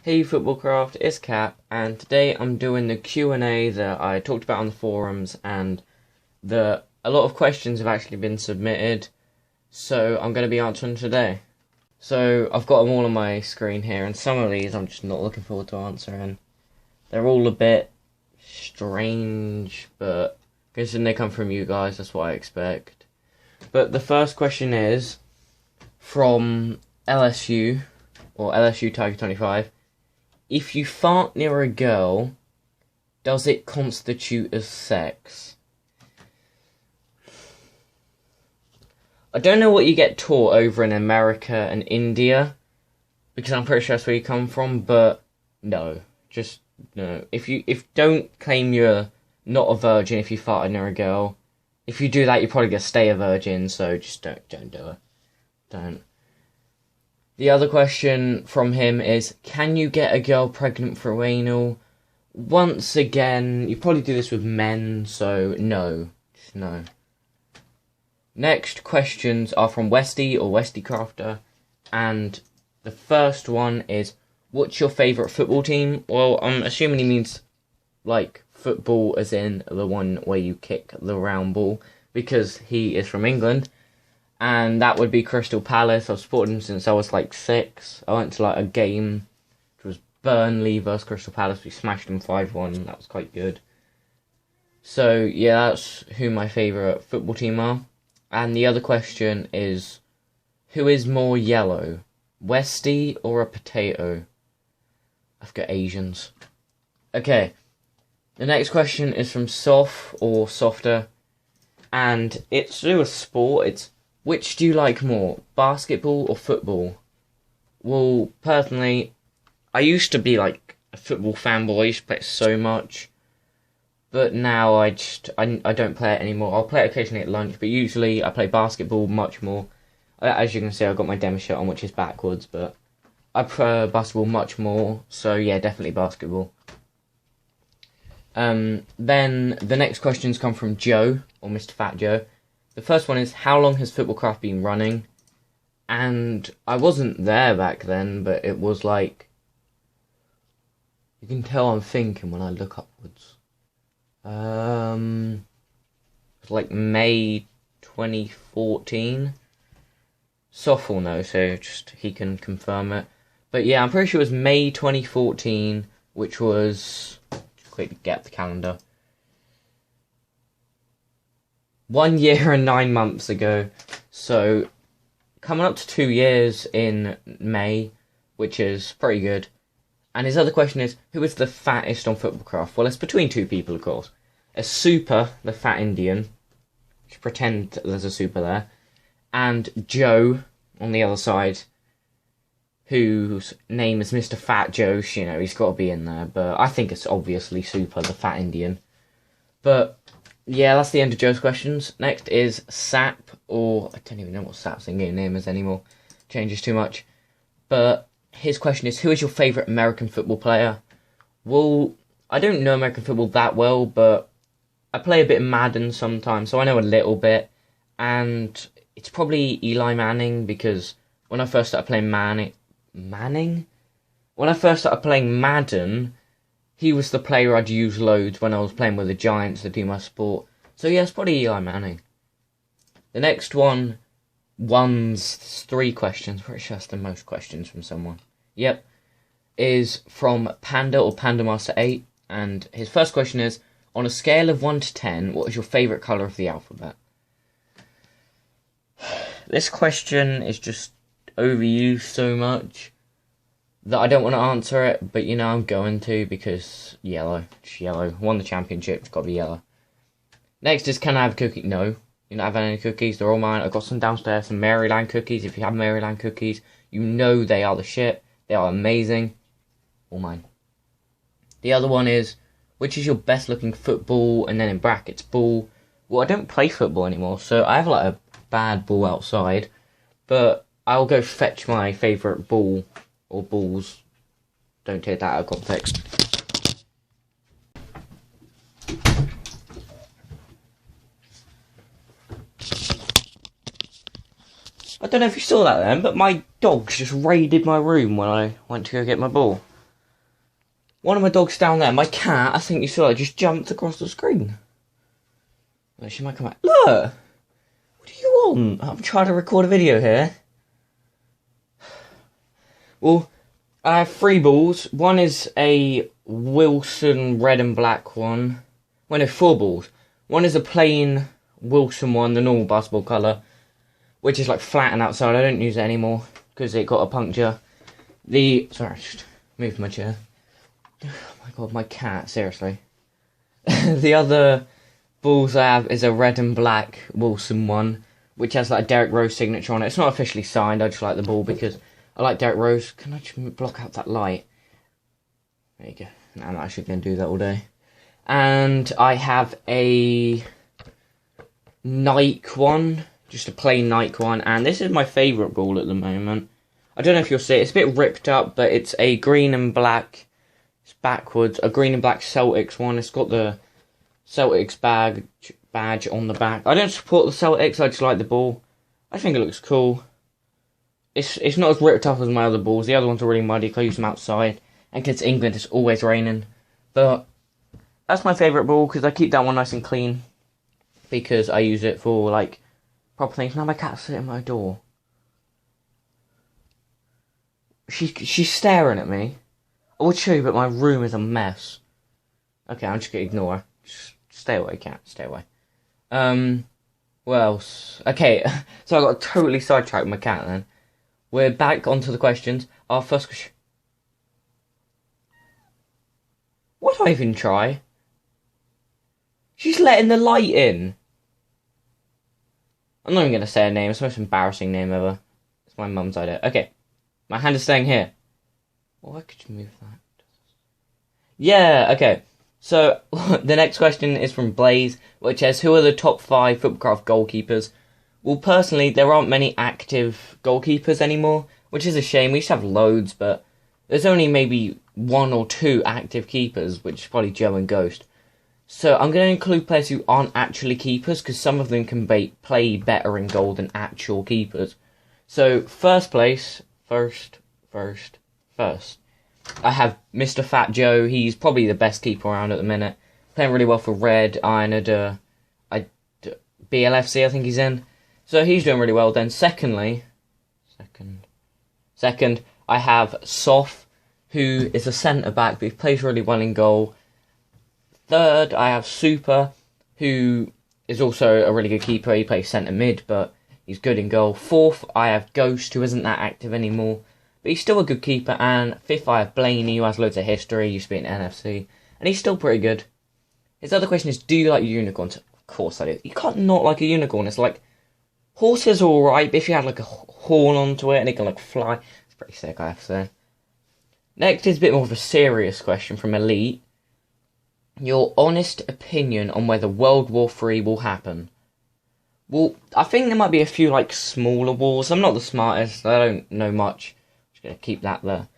Hey FootballCraft, it's Cap, and today I'm doing the Q&A that I talked about on the forums, and a lot of questions have actually been submitted, so I'm going to be answering today. So I've got them all on my screen here, and some of these I'm just not looking forward to answering. They're all a bit strange, but considering they come from you guys, that's what I expect. But the first question is from LSU, or LSU Tiger 25. If you fart near a girl, does it constitute as sex? I don't know what you get taught over in America and India, because I'm pretty sure that's where you come from, but no. Just no. If don't claim you're not a virgin if you farted near a girl. If you do that, you're probably gonna stay a virgin, so just don't do it. Don't. The other question from him is, can you get a girl pregnant through anal? Once again, you probably do this with men, so no. Just no. Next questions are from Westy or Westy Crafter, and the first one is, what's your favourite football team? Well, I'm assuming he means, like, football as in the one where you kick the round ball, because he is from England. And that would be Crystal Palace. I've supported them since I was like 6. I went to like a game, which was Burnley versus Crystal Palace. We smashed them 5-1. That was quite good. So yeah, that's who my favourite football team are. And the other question is, who is more yellow, Westy or a potato? I've got Asians. Okay, the next question is from Soft or Softer, and it's to do with sport. It's, which do you like more, basketball or football? Well, personally, I used to be like a football fanboy. I used to play it so much, but now I don't play it anymore. I'll play it occasionally at lunch, but usually I play basketball much more. As you can see, I've got my demo shirt on, which is backwards, but I prefer basketball much more. So yeah, definitely basketball. Then the next questions come from Joe, or Mr. Fat Joe. The first one is, how long has FootballCraft been running? And I wasn't there back then, but it was like, you can tell I'm thinking when I look upwards. Like May 2014. Soft will know, so just he can confirm it. But yeah, I'm pretty sure it was May 2014, which was, just quickly get the calendar, 1 year and 9 months ago. So coming up to 2 years in May, which is pretty good. And his other question is, who is the fattest on FootballCraft? Well, it's between two people, of course. A Super, the fat Indian, just pretend there's a Super there, and Joe on the other side, whose name is Mr. Fat Joe. You know, he's got to be in there, but I think it's obviously Super, the fat Indian. But yeah, that's the end of Joe's questions. Next is Sap, or I don't even know what Sap's in-game name is anymore. Changes too much. But his question is, who is your favourite American football player? Well, I don't know American football that well, but I play a bit of Madden sometimes, so I know a little bit. And it's probably Eli Manning, because when I first started playing When I first started playing Madden, he was the player I'd use loads when I was playing with the Giants, the team I support. So yeah, it's probably Eli Manning. The next one, one's 3 questions. Pretty sure that's the most questions from someone. Yep. Is from Panda or PandaMaster8. And his first question is, on a scale of 1 to 10, what is your favourite colour of the alphabet? This question is just overused so much that I don't want to answer it, but you know I'm going to, because yellow. Just yellow. Won the championship, it's got to be yellow. Next is, can I have a cookie? No. You're not having any cookies, they're all mine. I've got some downstairs, some Maryland cookies. If you have Maryland cookies, you know they are the shit. They are amazing. All mine. The other one is, which is your best looking football, and then in brackets, ball. Well, I don't play football anymore, so I have like a bad ball outside, but I'll go fetch my favourite ball, or balls. Don't take that out of context. I don't know if you saw that then, but my dogs just raided my room when I went to go get my ball. One of my dogs down there, my cat, I think you saw it, just jumped across the screen. Well, she might come back. Look! What do you want? I'm trying to record a video here. Well, I have 3 balls. One is a Wilson red and black one. Well, no, 4 balls. One is a plain Wilson one, the normal basketball colour, which is like flattened outside. I don't use it anymore because it got a puncture. Sorry, I just moved my chair. Oh my god, my cat, seriously. The other balls I have is a red and black Wilson one, which has like a Derrick Rose signature on it. It's not officially signed, I just like the ball because I like Derrick Rose. Can I just block out that light? There you go. Now I'm actually going to do that all day. And I have a Nike one, just a plain Nike one, and this is my favourite ball at the moment. I don't know if you'll see it, it's a bit ripped up, but it's a green and black, it's backwards, a green and black Celtics one. It's got the Celtics badge on the back. I don't support the Celtics, I just like the ball. I think it looks cool. It's not as ripped up as my other balls. The other ones are really muddy because I use them outside. And because it's England, it's always raining. But that's my favourite ball because I keep that one nice and clean. Because I use it for, like, proper things. Now my cat's sitting at my door. She's staring at me. I would show you, but my room is a mess. Okay, I'm just going to ignore her. Just stay away, cat. Stay away. What else? Okay, so I got totally sidetracked with my cat then. We're back onto the questions. Our first question. What do I even try? She's letting the light in. I'm not even going to say her name. It's the most embarrassing name ever. It's my mum's idea. Okay. My hand is staying here. Why could you move that? Yeah, okay. So, the next question is from Blaze, which says, who are the top 5 FootballCraft goalkeepers? Well, personally, there aren't many active goalkeepers anymore, which is a shame. We used to have loads, but there's only maybe 1 or 2 active keepers, which is probably Joe and Ghost. So I'm going to include players who aren't actually keepers, because some of them can play better in goal than actual keepers. So, first place, first. I have Mr. Fat Joe. He's probably the best keeper around at the minute. Playing really well for Red, BLFC, I think he's in. So he's doing really well. Then second, I have Sof, who is a centre-back, but he plays really well in goal. Third, I have Super, who is also a really good keeper. He plays centre-mid, but he's good in goal. Fourth, I have Ghost, who isn't that active anymore, but he's still a good keeper. And fifth, I have Blaney, who has loads of history, used to be in NFC, and he's still pretty good. His other question is, do you like unicorns? Of course I do. You can't not like a unicorn. It's like, horses are alright, but if you had like a horn onto it and it can like fly, it's pretty sick, I have to say. Next is a bit more of a serious question from Elite. Your honest opinion on whether World War III will happen? Well, I think there might be a few like smaller wars. I'm not the smartest, I don't know much. I'm just going to keep that there.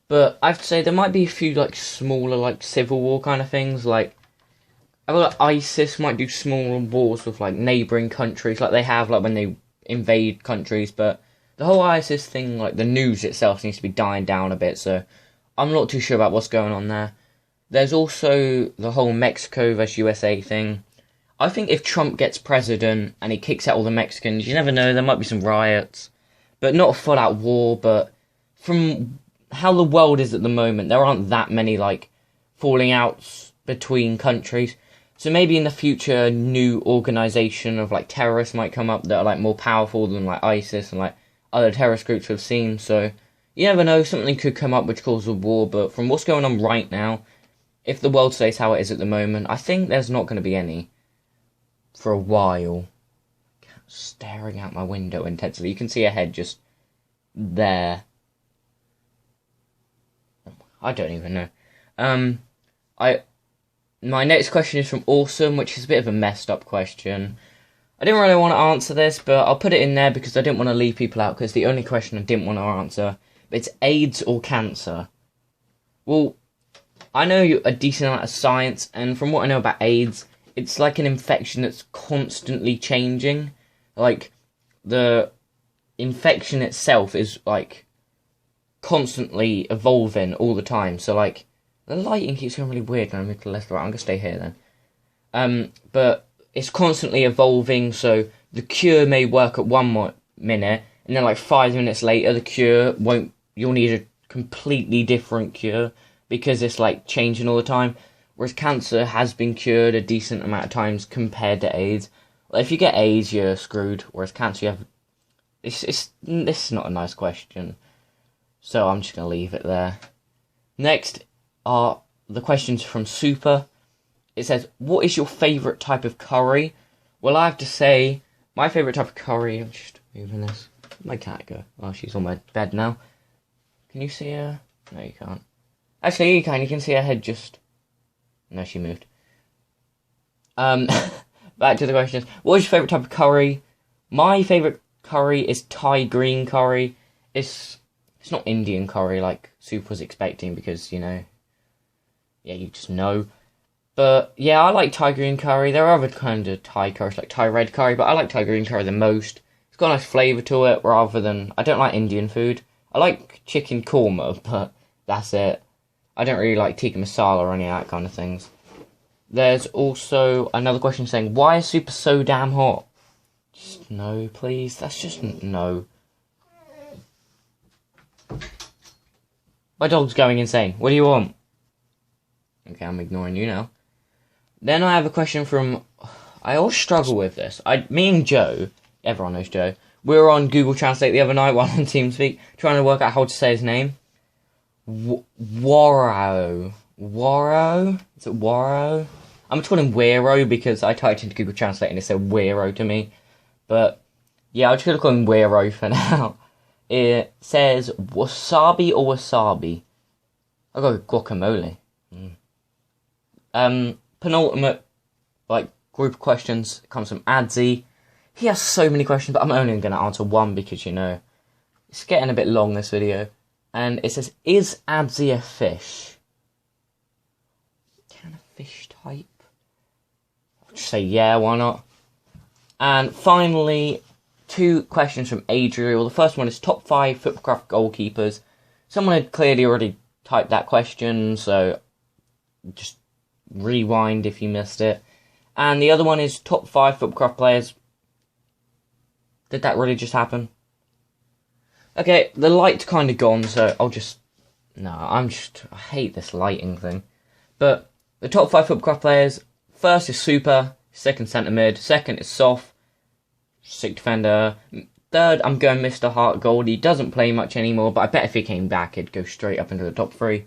But I have to say there might be a few like smaller like civil war kind of things. Like, I feel like ISIS might do smaller wars with like neighbouring countries like they have like when they invade countries. But the whole ISIS thing, like the news itself seems to be dying down a bit. So I'm not too sure about what's going on there. There's also the whole Mexico versus USA thing. I think if Trump gets president and he kicks out all the Mexicans, you never know, there might be some riots. But not a full-out war, but from how the world is at the moment, there aren't that many, like, falling outs between countries. So maybe in the future, a new organisation of, like, terrorists might come up that are, like, more powerful than, like, ISIS and, like, other terrorist groups we've seen. So you never know, something could come up which causes a war. But from what's going on right now, if the world stays how it is at the moment, I think there's not going to be any for a while. Staring out my window intensely. You can see her head just there. I don't even know. My next question is from Awesome, which is a bit of a messed up question. I didn't really want to answer this, but I'll put it in there because I didn't want to leave people out, because it's the only question I didn't want to answer. But it's AIDS or cancer. Well, I know a decent amount of science, and from what I know about AIDS, it's like an infection that's constantly changing. Like, the infection itself is, like, constantly evolving all the time. So, like, The lighting keeps going really weird when I move to the left or right. I'm going to stay here then. But it's constantly evolving, so the cure may work at one minute, and then like 5 minutes later, the cure won't. You'll need a completely different cure because it's like changing all the time. Whereas cancer has been cured a decent amount of times compared to AIDS. Well, if you get AIDS, you're screwed. Whereas cancer, you have. This is not a nice question, so I'm just going to leave it there. Next are the questions from Super. It says, what is your favourite type of curry? Well, I have to say, my favourite type of curry... I'm just moving this. Where'd my cat go? Oh, she's on my bed now. Can you see her? No, you can't. Actually, you can. You can see her head just... No, she moved. Back to the questions. What is your favourite type of curry? My favourite curry is Thai green curry. It's not Indian curry like Super was expecting because, you know... Yeah, you just know. But, yeah, I like Thai green curry. There are other kind of Thai curries, like Thai red curry, but I like Thai green curry the most. It's got a nice flavour to it, rather than... I don't like Indian food. I like chicken korma, but that's it. I don't really like tikka masala or any of that kind of things. There's also another question saying, why is Super so damn hot? Just no, please. That's just no. My dog's going insane. What do you want? Okay, I'm ignoring you now. Then I have a question from... I always struggle with this. Me and Joe, everyone knows Joe, we were on Google Translate the other night while on TeamSpeak, trying to work out how to say his name. Waro. Waro? Is it Waro? I'm just calling him Wero because I typed into Google Translate and it said Wero to me. But, yeah, I'm just going to call him Wero for now. It says wasabi or wasabi. I got guacamole. Penultimate, group of questions comes from Adzi. He has so many questions, but I'm only going to answer one because, you know, it's getting a bit long, this video. And it says, is Adzi a fish? Can a fish type? I'll just say yeah, why not? And finally, 2 questions from Adriel. The first one is top 5 FootballCraft goalkeepers. Someone had clearly already typed that question, so just rewind if you missed it. And the other one is top 5 FootballCraft players. Did that really just happen? Okay, the light's kind of gone, so I'll just... No, I hate this lighting thing. But the top 5 FootballCraft players, first is Super, second centre mid, second is Soft, sick defender. Third, I'm going Mr. Hart Gold. He doesn't play much anymore, but I bet if he came back, he'd go straight up into the top 3.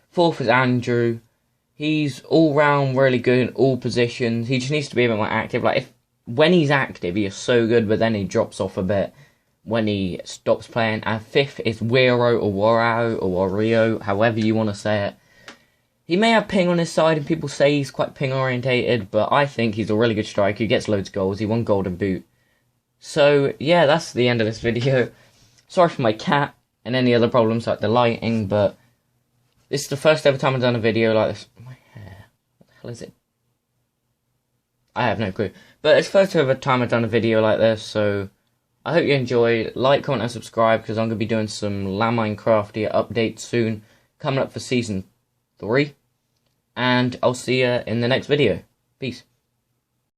Fourth is Andrew. He's all-round really good in all positions. He just needs to be a bit more active. When he's active, he is so good, but then he drops off a bit when he stops playing. And fifth is Wero or Warao or Wario, however you want to say it. He may have ping on his side, and people say he's quite ping-orientated, but I think he's a really good striker. He gets loads of goals. He won Golden Boot. So, yeah, that's the end of this video. Sorry for my cat and any other problems like the lighting, but this is the first ever time I've done a video like this. My hair. What the hell is it? I have no clue. But it's the first ever time I've done a video like this, so I hope you enjoyed. Like, comment, and subscribe, because I'm going to be doing some Minecraft updates soon, coming up for Season 3. And I'll see you in the next video. Peace.